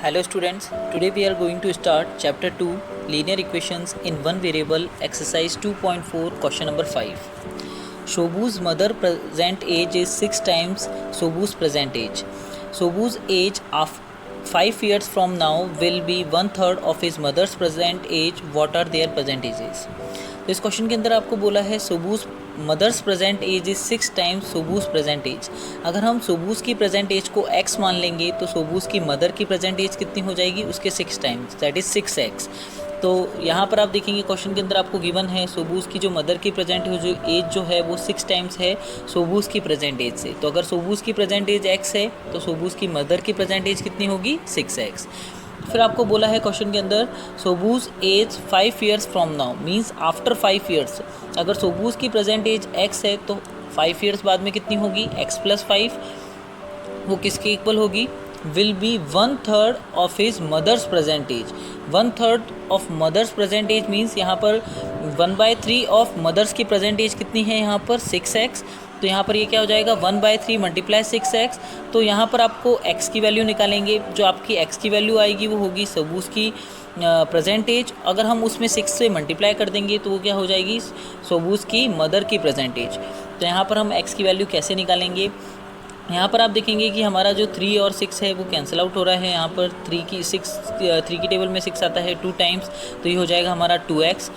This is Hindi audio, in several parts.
Hello students, today we are going to start chapter 2 linear equations in one variable exercise 2.4 question number 5. Shobu's mother present age is 6 times Shobu's present age. Shobu's age of 5 years from now will be 1/3 of his mother's present age. What are their present ages? तो इस क्वेश्चन के अंदर आपको बोला है सोबूस mother's present age is 6 times सोबूस प्रेजेंट एज। अगर हम सोबूस की प्रेजेंट एज को x मान लेंगे तो सोबूस की मदर की प्रेजेंट एज कितनी हो जाएगी, उसके 6 टाइम्स, दैट इज 6x। तो यहाँ पर आप देखेंगे क्वेश्चन के अंदर आपको गिवन है सोबूस की जो मदर की प्रेजेंट एज जो है वो 6 टाइम्स है सोबूस की प्रेजेंट एज से। तो अगर सोबूस की प्रेजेंट एज x है तो सोबूस की मदर की प्रेजेंट एज कितनी होगी, 6x। फिर आपको बोला है क्वेश्चन के अंदर सोबूस age 5 years from now means after 5 years. अगर सोबूस की प्रेजेंट एज x है तो 5 ईयर्स बाद में कितनी होगी, x + 5, वो किसके इक्वल होगी, will be 1/3 of his mother's present age. 1/3 of mother's present age means यहाँ पर 1/3 ऑफ मदर्स की प्रेजेंट एज कितनी है, यहाँ पर 6x। तो यहाँ पर ये क्या हो जाएगा, 1/3 × 6x। तो यहाँ पर आपको x की वैल्यू निकालेंगे, जो आपकी x की वैल्यू आएगी वो होगी सोबूस की प्रेजेंट एज। अगर हम उसमें 6 से मल्टीप्लाई कर देंगे तो वो क्या हो जाएगी, सोबूस की मदर की प्रेजेंट एज। तो यहाँ पर हम x की वैल्यू कैसे निकालेंगे, यहाँ पर आप देखेंगे कि हमारा जो 3 और 6 है वो कैंसिल आउट हो रहा है। यहाँ पर 3 की टेबल में 6 आता है 2 टाइम्स, तो ये हो जाएगा हमारा 2x।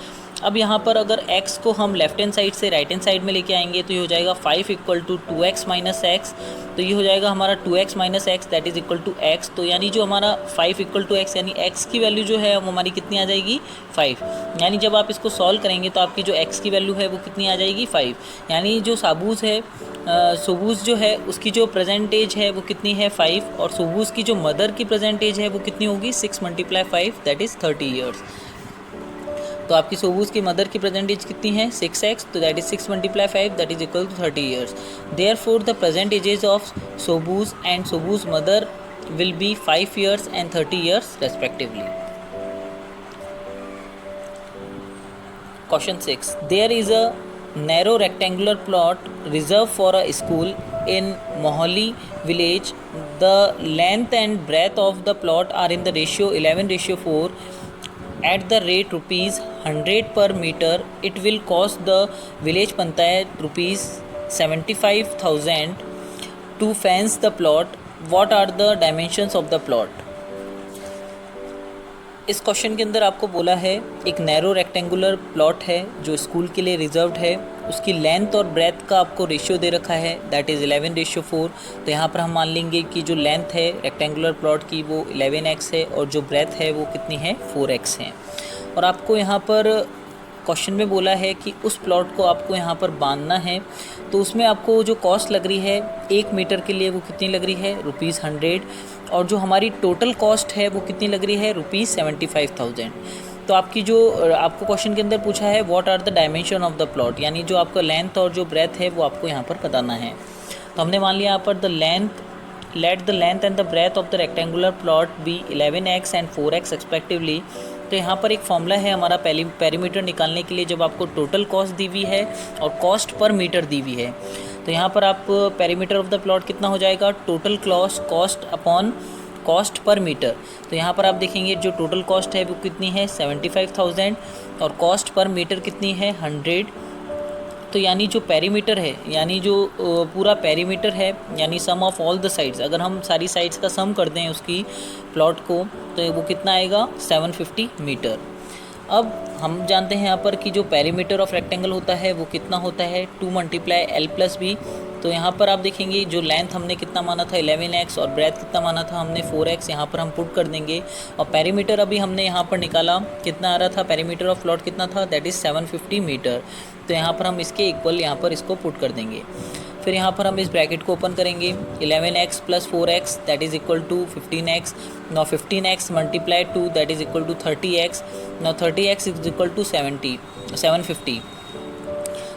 अब यहाँ पर अगर x को हम लेफ्ट हैंड साइड से राइट हैंड साइड में लेके आएंगे तो ये हो जाएगा 5 = 2x - x। तो ये हो जाएगा हमारा 2x - x that is equal to x। तो यानी जो हमारा 5 = x यानी x की वैल्यू जो है वो हमारी कितनी आ जाएगी, 5। यानी जब आप इसको सॉल्व करेंगे तो आपकी जो x की वैल्यू है वो कितनी आ जाएगी, 5। यानी जो सोबूस जो है उसकी जो प्रेजेंट एज है वो कितनी है, 5। और सोबूस की जो मदर की प्रेजेंट एज है वो कितनी होगी, 6 × 5 दैट इज़ 30 ईयर्स। तो आपकी सोबूस की मदर की प्रेजेंट एज कितनी है, 6x। तो that is 6 × 5 that is equal to 30 years. Therefore the present ages of सोबूस एंड सोबूस mother will be 5 years and 30 years respectively. Question 6. There is a narrow rectangular plot reserved for a school in Mohali village. The length and breadth of the plot are in the ratio 11:4. At the rate ₹100 per meter, it will cost the village panchayat ₹75,000 to fence the plot. What are the dimensions of the plot? इस क्वेश्चन के अंदर आपको बोला है एक नैरो रेक्टेंगुलर प्लॉट है जो स्कूल के लिए रिजर्व्ड है, उसकी लेंथ और ब्रेथ का आपको रेशियो दे रखा है दैट इज़ 11:4। तो यहाँ पर हम मान लेंगे कि जो लेंथ है रेक्टेंगुलर प्लॉट की वो 11x है और जो ब्रेथ है वो कितनी है, 4x है। और आपको यहाँ पर क्वेश्चन में बोला है कि उस प्लॉट को आपको यहाँ पर बांधना है, तो उसमें आपको जो कॉस्ट लग रही है 1 मीटर के लिए वो कितनी लग रही है, ₹100। और जो हमारी टोटल कॉस्ट है वो कितनी लग रही है, ₹75,000। तो आपको क्वेश्चन के अंदर पूछा है what are the dimension of the plot, यानी जो आपका लेंथ और जो ब्रेथ है वो आपको यहाँ पर बताना है। तो हमने मान लिया यहाँ पर let the length and the breadth of the rectangular plot be 11x and 4x respectively. तो यहाँ पर एक फॉर्मूला है हमारा पेरीमीटर निकालने के लिए, जब आपको टोटल कॉस्ट दी हुई है और कॉस्ट पर मीटर दी हुई है। तो यहाँ पर आप पेरीमीटर ऑफ द प्लॉट कितना हो जाएगा, total cost upon cost per metre. तो यहाँ पर आप देखेंगे जो टोटल कॉस्ट है वो कितनी है, 75,000 और कॉस्ट पर मीटर कितनी है, 100। तो यानी जो पेरीमीटर है, यानी जो पूरा पेरीमीटर है, यानी सम ऑफ ऑल द साइड्स, अगर हम सारी साइड्स का सम कर दें उसकी प्लॉट को तो वो कितना आएगा, 750 मीटर। अब हम जानते हैं यहाँ पर कि जो पेरीमीटर ऑफ रेक्टेंगल होता है वो कितना होता है, 2 × L + B। तो यहाँ पर आप देखेंगे जो लेंथ हमने कितना माना था 11x और ब्रेथ कितना माना था हमने 4x, यहाँ पर हम पुट कर देंगे। और पेरीमीटर अभी हमने यहाँ पर निकाला कितना आ रहा था, पेरीमीटर ऑफ प्लॉट कितना था, दैट इज़ 750 मीटर। तो यहाँ पर हम इसके इक्वल यहाँ पर इसको पुट कर देंगे। फिर यहाँ पर हम इस ब्रैकेट को ओपन करेंगे, 11x + 4x that is equal to 15x। Now 15x × 2 that is equal to 30x। Now 30x is equal to 750।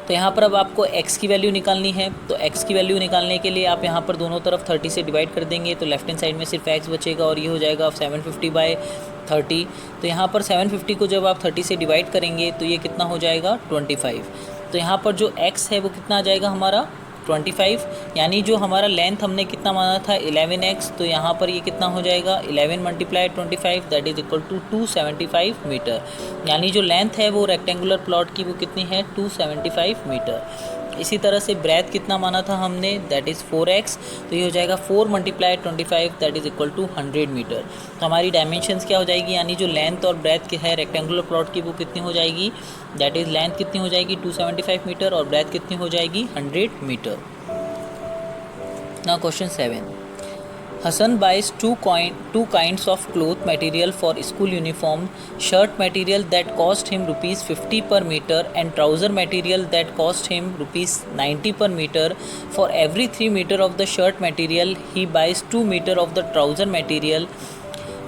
तो यहाँ पर अब आपको x की वैल्यू निकालनी है। तो x की वैल्यू निकालने के लिए आप यहाँ पर दोनों तरफ 30 से डिवाइड कर देंगे तो लेफ्ट हैंड साइड में सिर्फ x बचेगा और ये हो जाएगा 750/30। तो यहाँ पर 750 को जब आप 30 से डिवाइड करेंगे तो ये कितना हो जाएगा, 25। तो यहाँ पर जो x है वो कितना आ जाएगा हमारा, 25, यानी जो हमारा लेंथ हमने कितना माना था 11x, तो यहाँ पर ये कितना हो जाएगा 11 multiply 25 that is equal to 275 metre. यानी जो लेंथ है वो रेक्टेंगुलर प्लॉट की वो कितनी है 275 मीटर। इसी तरह से ब्रेथ कितना माना था हमने दैट इज़ 4x, तो ये हो जाएगा 4 multiply 25 that is equal to 100 metre. तो हमारी डायमेंशंस क्या हो जाएगी, यानी जो लेंथ और ब्रेथ की है रेक्टेंगुलर प्लॉट की वो कितनी हो जाएगी, दैट इज़ लेंथ कितनी हो जाएगी 275 मीटर और ब्रेथ कितनी हो जाएगी 100 metre. Now question 7, Hassan buys two kinds of cloth material for school uniform, shirt material that cost him rupees 50 per meter and trouser material that cost him rupees 90 per meter. For every 3 meter of the shirt material, he buys 2 meter of the trouser material.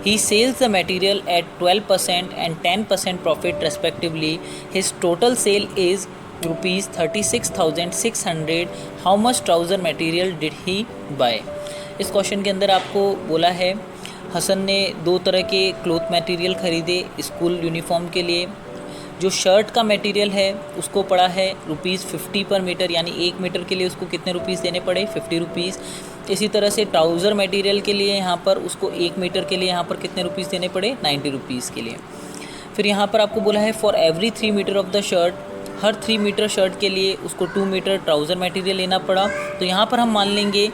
He sells the material at 12% and 10% profit respectively. His total sale is rupees 36,600. How much trouser material did he buy? इस क्वेश्चन के अंदर आपको बोला है हसन ने दो तरह के क्लॉथ मटेरियल ख़रीदे स्कूल यूनिफॉर्म के लिए। जो शर्ट का मटेरियल है उसको पड़ा है रुपीज़ 50 पर मीटर, यानी 1 मीटर के लिए उसको कितने रुपीज़ देने पड़े 50 रुपीज़। इसी तरह से ट्राउज़र मटेरियल के लिए यहाँ पर उसको 1 मीटर के लिए यहाँ पर कितने रुपीज़ देने पड़े 90 रुपीज़ के लिए। फिर यहाँ पर आपको बोला है for every 3 metre of the shirt, हर 3 मीटर शर्ट के लिए उसको 2 मीटर ट्राउज़र मटेरियल लेना पड़ा। तो यहाँ पर हम मान लेंगे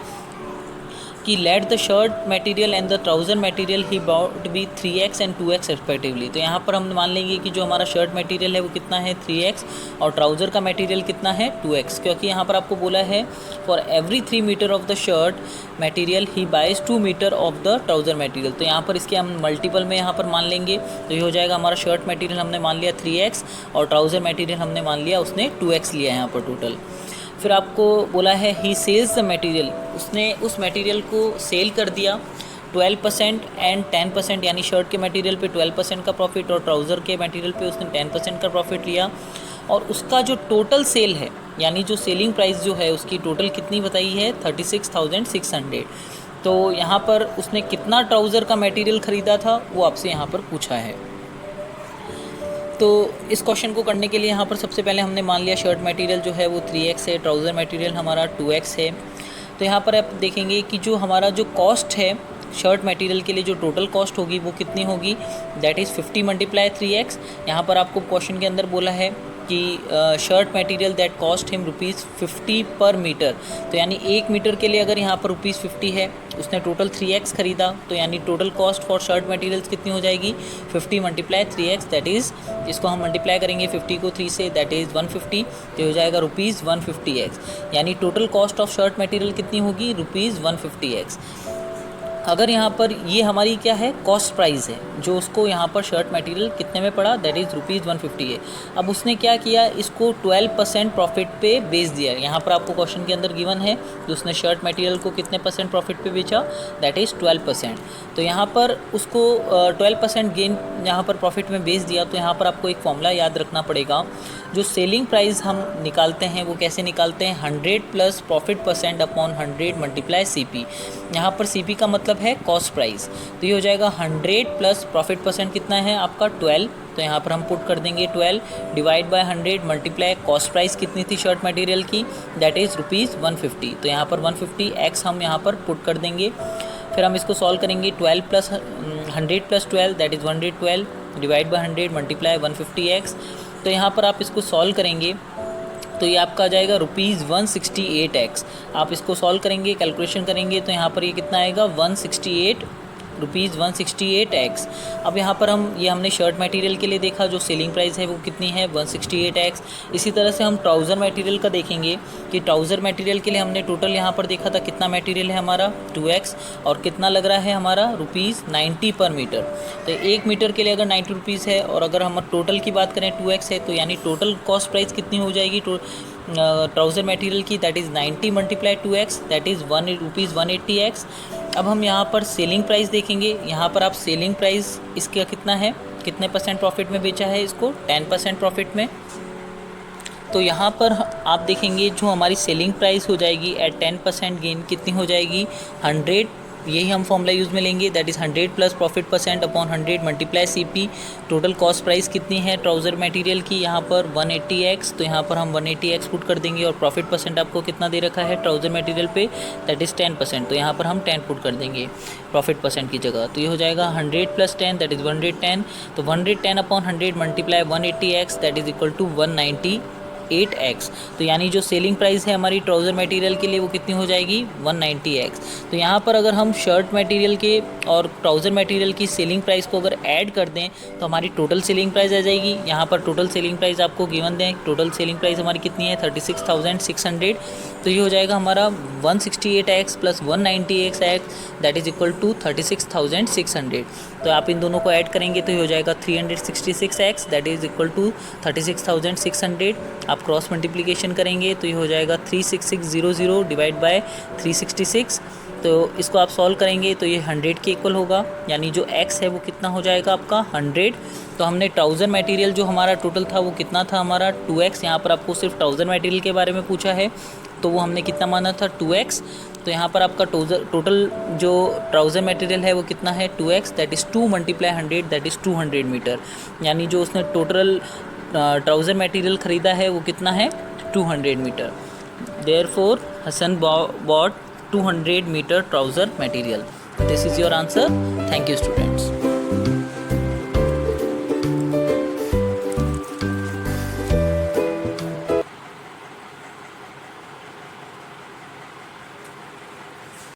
कि let the shirt material and the trouser material he bought be 3x and 2x respectively. तो यहाँ पर हम मान लेंगे कि जो हमारा शर्ट मटेरियल है वो कितना है 3x और ट्राउज़र का मटेरियल कितना है 2x, क्योंकि यहाँ पर आपको बोला है for every 3 metre of the shirt material he buys 2 metre of the trouser material. तो यहाँ पर इसके हम मल्टीपल में यहाँ पर मान लेंगे, तो ये हो जाएगा हमारा शर्ट मटेरियल हमने मान लिया 3x और ट्राउज़र मटेरियल हमने मान लिया उसने 2x लिया है यहाँ पर टोटल। फिर आपको बोला है ही सेल्स द मटेरियल, उसने उस मटेरियल को सेल कर दिया 12% एंड 10%, यानी शर्ट के मटेरियल पे 12% का प्रॉफिट और ट्राउज़र के मटेरियल पे उसने 10% का प्रॉफिट लिया। और उसका जो टोटल सेल है, यानी जो सेलिंग प्राइस जो है उसकी टोटल कितनी बताई है 36,600। तो यहाँ पर उसने कितना ट्राउज़र का मटेरियल ख़रीदा था वो आपसे यहाँ पर पूछा है। तो इस क्वेश्चन को करने के लिए यहाँ पर सबसे पहले हमने मान लिया शर्ट मटेरियल जो है वो 3x है, ट्राउज़र मटेरियल हमारा 2x है। तो यहाँ पर आप देखेंगे कि जो हमारा जो कॉस्ट है शर्ट मटेरियल के लिए जो टोटल कॉस्ट होगी वो कितनी होगी दैट इज़ 50 मल्टीप्लाई 3x। यहाँ पर आपको क्वेश्चन के अंदर बोला है कि shirt material that cost him rupees 50 पर मीटर, तो यानी 1 मीटर के लिए अगर यहाँ पर रुपीज़ 50 है, उसने टोटल 3x ख़रीदा, तो यानी total cost for shirt materials कितनी हो जाएगी 50 मल्टीप्लाई 3x दैट इज़, इसको हम मल्टीप्लाई करेंगे 50 को 3 से दैट इज़ 150, तो हो जाएगा रुपीज़ 150x। यानी total cost of shirt material कितनी होगी रुपीज़ 150x। अगर यहाँ पर ये हमारी क्या है कॉस्ट प्राइस है जो उसको यहाँ पर शर्ट मटेरियल कितने में पड़ा दैट इज़ रुपीज़ 150 है। अब उसने क्या किया इसको 12% प्रॉफिट पे बेच दिया। यहाँ पर आपको क्वेश्चन के अंदर गिवन है कि उसने शर्ट मटेरियल को कितने % प्रॉफिट पे बेचा दैट इज़ 12%। तो यहाँ पर उसको 12% गेन यहाँ पर प्रॉफिट में बेच दिया। तो यहाँ पर आपको एक फॉर्मूला याद रखना पड़ेगा, जो सेलिंग प्राइस हम निकालते हैं वो कैसे निकालते हैं 100 plus profit % upon 100 multiply CP। यहाँ पर CP का मतलब है कॉस्ट प्राइस, तो ये हो जाएगा 100 प्लस प्रॉफिट % कितना है आपका 12, तो यहाँ पर हम पुट कर देंगे 12 divide by 100 multiply cost price कितनी थी शर्ट मटेरियल की दैट इज़ रुपीज़ 150। तो यहाँ पर 150x हम यहाँ पर पुट कर देंगे। फिर हम इसको सॉल्व करेंगे 12 plus 100 plus 12 that is 112 divide by 100 multiply 150x। तो यहाँ पर आप इसको सॉल्व करेंगे तो ये आपका आ जाएगा रुपीज़ 168x। आप इसको सॉल्व करेंगे कैलकुलेशन करेंगे तो यहाँ पर ये कितना आएगा 168x। अब यहाँ पर हमने शर्ट मटेरियल के लिए देखा जो सेलिंग प्राइस है वो कितनी है 168x। इसी तरह से हम ट्राउज़र मटेरियल का देखेंगे कि ट्राउज़र मटेरियल के लिए हमने टोटल यहाँ पर देखा था कितना मटेरियल है हमारा 2x और कितना लग रहा है हमारा रुपीज़ 90 पर मीटर। तो 1 मीटर के लिए अगर 90 रुपीज़ है और अगर हम टोटल की बात करें 2x है तो यानी टोटल कॉस्ट प्राइस कितनी हो जाएगी ट्राउज़र मटेरियल की that is 90 multiply 2x that is rupees 180x। अब हम यहाँ पर सेलिंग प्राइस देखेंगे। यहाँ पर आप सेलिंग प्राइस इसका कितना है कितने % प्रॉफिट में बेचा है इसको 10% प्रॉफिट में। तो यहाँ पर आप देखेंगे जो हमारी सेलिंग प्राइस हो जाएगी एट 10% गेन कितनी हो जाएगी 100 यही हम फॉर्मूला यूज़ में लेंगे, that is 100 plus profit percent upon 100 multiply CP। Total cost price कितनी है ट्राउज़र मटेरियल की, यहाँ पर 180x, तो यहाँ पर हम 180x पुट कर देंगे। और प्रॉफिट परसेंट आपको कितना दे रखा है ट्राउज़र मटेरियल पे, दैट इज़ 10%, तो यहाँ पर हम 10 पुट कर देंगे प्रॉफिट परसेंट की जगह। तो ये हो जाएगा 100 प्लस 10 दैट इज़ 110, तो 110 upon 100 multiply 180x that is equal to 198x। तो यानी जो सेलिंग प्राइस है हमारी ट्राउज़र मटेरियल के लिए वो कितनी हो जाएगी 190x। तो यहाँ पर अगर हम शर्ट मटेरियल के और ट्राउज़र मटेरियल की सेलिंग प्राइस को अगर ऐड कर दें तो हमारी टोटल सेलिंग प्राइस आ जाएगी। यहाँ पर टोटल सेलिंग प्राइस आपको गिवन दें, टोटल सेलिंग प्राइस हमारी कितनी है 36,600। तो ये हो जाएगा हमारा 168x plus 190x that is equal to 36,600। तो आप इन दोनों को ऐड करेंगे तो ये हो जाएगा 366x that is equal to 36,600। आप क्रॉस मल्टीप्लिकेशन करेंगे तो ये हो जाएगा 36600 डिवाइड बाय 366। तो इसको आप सॉल्व करेंगे तो ये 100 के इक्वल होगा, यानी जो x है वो कितना हो जाएगा आपका 100। तो हमने ट्राउज़र मटेरियल जो हमारा टोटल था वो कितना था हमारा 2x। यहाँ पर आपको सिर्फ ट्राउज़र मटेरियल के बारे में पूछा है तो वो हमने कितना माना था 2x। तो यहाँ पर आपका टोटल जो ट्राउज़र मटेरियल है वो कितना है 2x that is 2 multiply 100 that is 200 metre. यानी जो उसने टोटल ट्राउज़र मटेरियल ख़रीदा है वो कितना है 200 metre. Therefore Hassan bought 200 metre trouser material. This is your answer. Thank you students.